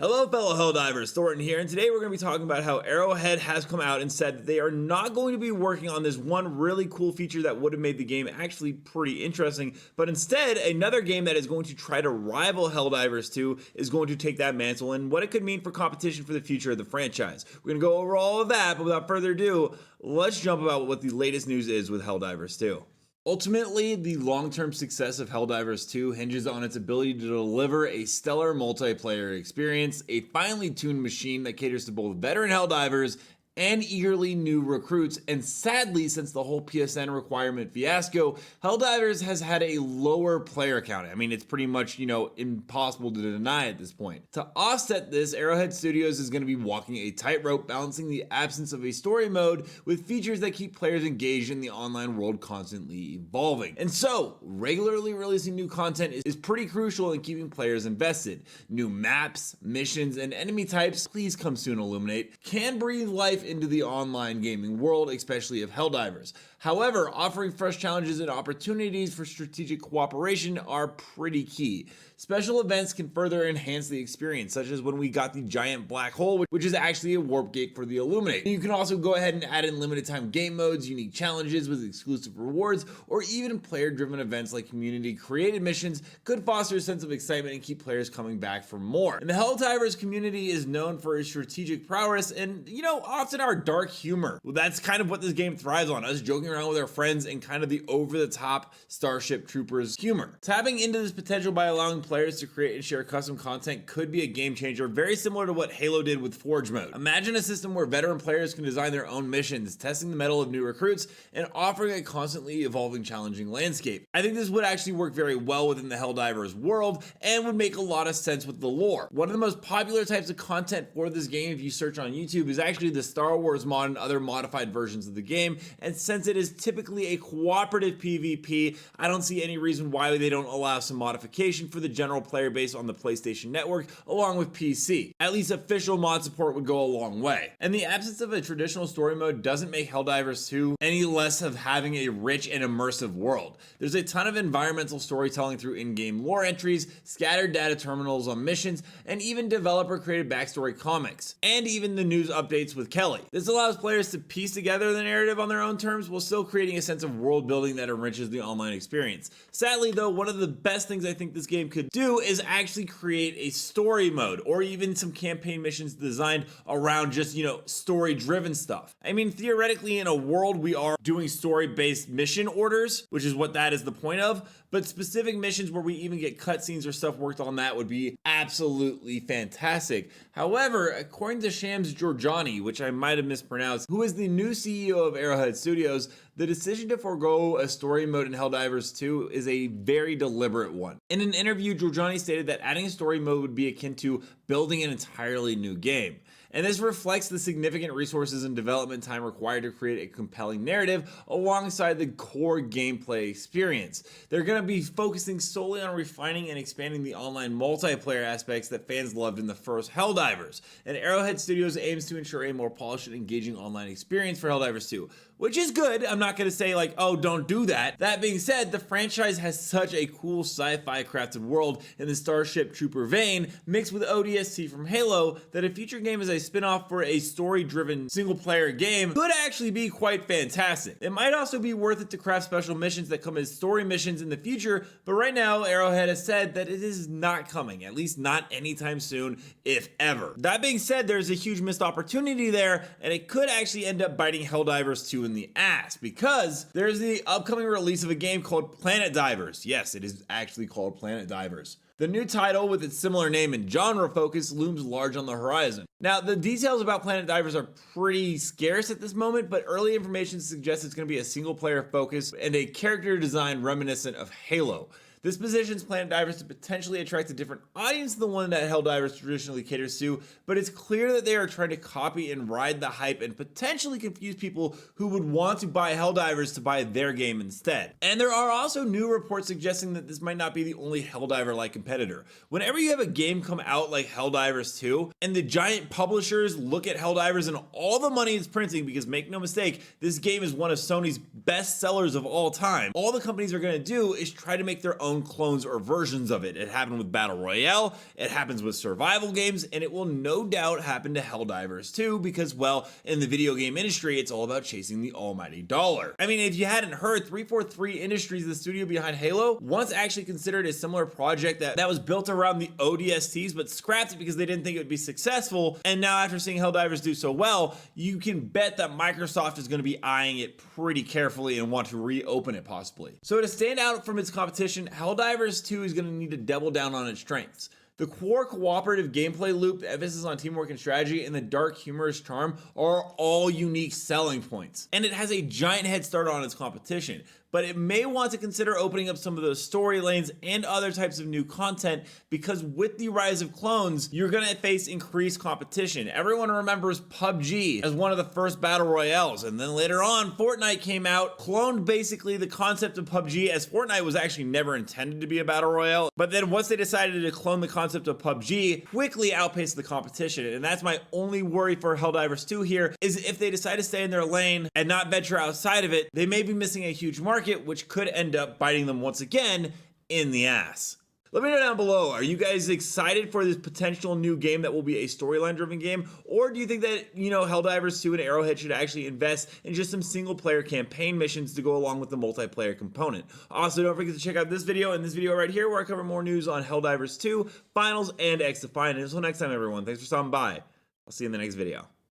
Hello fellow Helldivers, Thornton here, and today we're going to be talking about how Arrowhead has come out and said that they are not going to be working on this one really cool feature that would have made the game actually pretty interesting, but instead another game that is going to try to rival Helldivers 2 is going to take that mantle and what it could mean for competition for the future of the franchise. We're going to go over all of that, but without further ado, let's jump about what the latest news is with Helldivers 2. Ultimately, the long-term success of Helldivers 2 hinges on its ability to deliver a stellar multiplayer experience, a finely tuned machine that caters to both veteran Helldivers and eagerly new recruits, and sadly, since the whole PSN requirement fiasco, Helldivers has had a lower player count. I mean, it's pretty much, impossible to deny at this point. To offset this, Arrowhead Studios is going to be walking a tightrope, balancing the absence of a story mode with features that keep players engaged in the online world constantly evolving. And so, regularly releasing new content is pretty crucial in keeping players invested. New maps, missions, and enemy types, please come soon Illuminate, can breathe life into the online gaming world, especially of Helldivers. However, offering fresh challenges and opportunities for strategic cooperation are pretty key. Special events can further enhance the experience, such as when we got the giant black hole, which is actually a warp gate for the Illuminate. You can also go ahead and add in limited time game modes, unique challenges with exclusive rewards, or even player-driven events like community-created missions could foster a sense of excitement and keep players coming back for more. And the Helldivers community is known for its strategic prowess and, often our dark humor. Well, that's kind of what this game thrives on, us joking around with our friends and kind of the over-the-top Starship Troopers humor. Tapping into this potential by allowing players to create and share custom content could be a game changer, very similar to what Halo did with Forge mode. Imagine a system where veteran players can design their own missions, testing the mettle of new recruits, and offering a constantly evolving, challenging landscape. I think this would actually work very well within the Helldivers world and would make a lot of sense with the lore. One of the most popular types of content for this game, if you search on YouTube, is actually the Star Wars mod and other modified versions of the game, and since it is typically a cooperative PvP, I don't see any reason why they don't allow some modification for the general player base on the PlayStation Network along with PC. At least official mod support would go a long way. And the absence of a traditional story mode doesn't make Helldivers 2 any less of having a rich and immersive world. There's a ton of environmental storytelling through in-game lore entries, scattered data terminals on missions, and even developer-created backstory comics, and even the news updates with Kelly. This allows players to piece together the narrative on their own terms while still creating a sense of world building that enriches the online experience. Sadly though, one of the best things I think this game could do is actually create a story mode or even some campaign missions designed around just, story driven stuff. I mean, theoretically in a world we are doing story based mission orders, which is what that is the point of, but specific missions where we even get cutscenes or stuff worked on that would be absolutely fantastic. However, according to Shams Georgiani, which I might have mispronounced, who is the new CEO of Arrowhead Studios, the decision to forego a story mode in Helldivers 2 is a very deliberate one. In an interview, Georgiani stated that adding a story mode would be akin to building an entirely new game. And this reflects the significant resources and development time required to create a compelling narrative alongside the core gameplay experience. They're going to be focusing solely on refining and expanding the online multiplayer aspects that fans loved in the first Helldivers. And Arrowhead Studios aims to ensure a more polished and engaging online experience for Helldivers 2, which is good. I'm not going to say oh, don't do that. That being said, the franchise has such a cool sci-fi crafted world in the Starship Trooper vein, mixed with ODST from Halo, that a future game as a spin-off for a story-driven single-player game could actually be quite fantastic. It might also be worth it to craft special missions that come as story missions in the future, but right now Arrowhead has said that it is not coming, at least not anytime soon, if ever. That being said, there's a huge missed opportunity there, and it could actually end up biting Helldivers 2 in the ass, because there's the upcoming release of a game called Planet Divers. Yes, it is actually called Planet Divers. The new title, with its similar name and genre focus, looms large on the horizon. Now, the details about Planet Divers are pretty scarce at this moment, but early information suggests it's going to be a single-player focus and a character design reminiscent of Halo. This positions Planet Divers to potentially attract a different audience than the one that Helldivers traditionally caters to, but it's clear that they are trying to copy and ride the hype and potentially confuse people who would want to buy Helldivers to buy their game instead. And there are also new reports suggesting that this might not be the only Helldiver-like competitor. Whenever you have a game come out like Helldivers 2, and the giant publishers look at Helldivers and all the money it's printing, because make no mistake, this game is one of Sony's best sellers of all time, all the companies are going to do is try to make their own own clones or versions of it. It happened with Battle Royale, it happens with survival games, and it will no doubt happen to HellDivers too, because, well, in the video game industry, it's all about chasing the almighty dollar. I mean, if you hadn't heard, 343 Industries, the studio behind Halo, once actually considered a similar project that was built around the ODSTs, but scrapped it because they didn't think it would be successful. And now after seeing HellDivers do so well, you can bet that Microsoft is going to be eyeing it pretty carefully and want to reopen it possibly. So to stand out from its competition, HellDivers 2 is going to need to double down on its strengths. The core cooperative gameplay loop, the emphasis on teamwork and strategy, and the dark humorous charm are all unique selling points. And it has a giant head start on its competition, but it may want to consider opening up some of those story lanes and other types of new content, because with the rise of clones, you're gonna face increased competition. Everyone remembers PUBG as one of the first battle royales, and then later on, Fortnite came out, cloned basically the concept of PUBG, as Fortnite was actually never intended to be a battle royale. But then once they decided to clone the concept of PUBG, quickly outpaced the competition. And that's my only worry for HellDivers 2 here, is if they decide to stay in their lane and not venture outside of it, they may be missing a huge market, which could end up biting them once again in the ass. Let me know down below, are you guys excited for this potential new game that will be a storyline driven game? Or do you think that, HellDivers 2 and Arrowhead should actually invest in just some single player campaign missions to go along with the multiplayer component? Also, don't forget to check out this video and this video right here, where I cover more news on HellDivers 2, Finals, and X Defiant. Until next time, everyone, thanks for stopping by. I'll see you in the next video.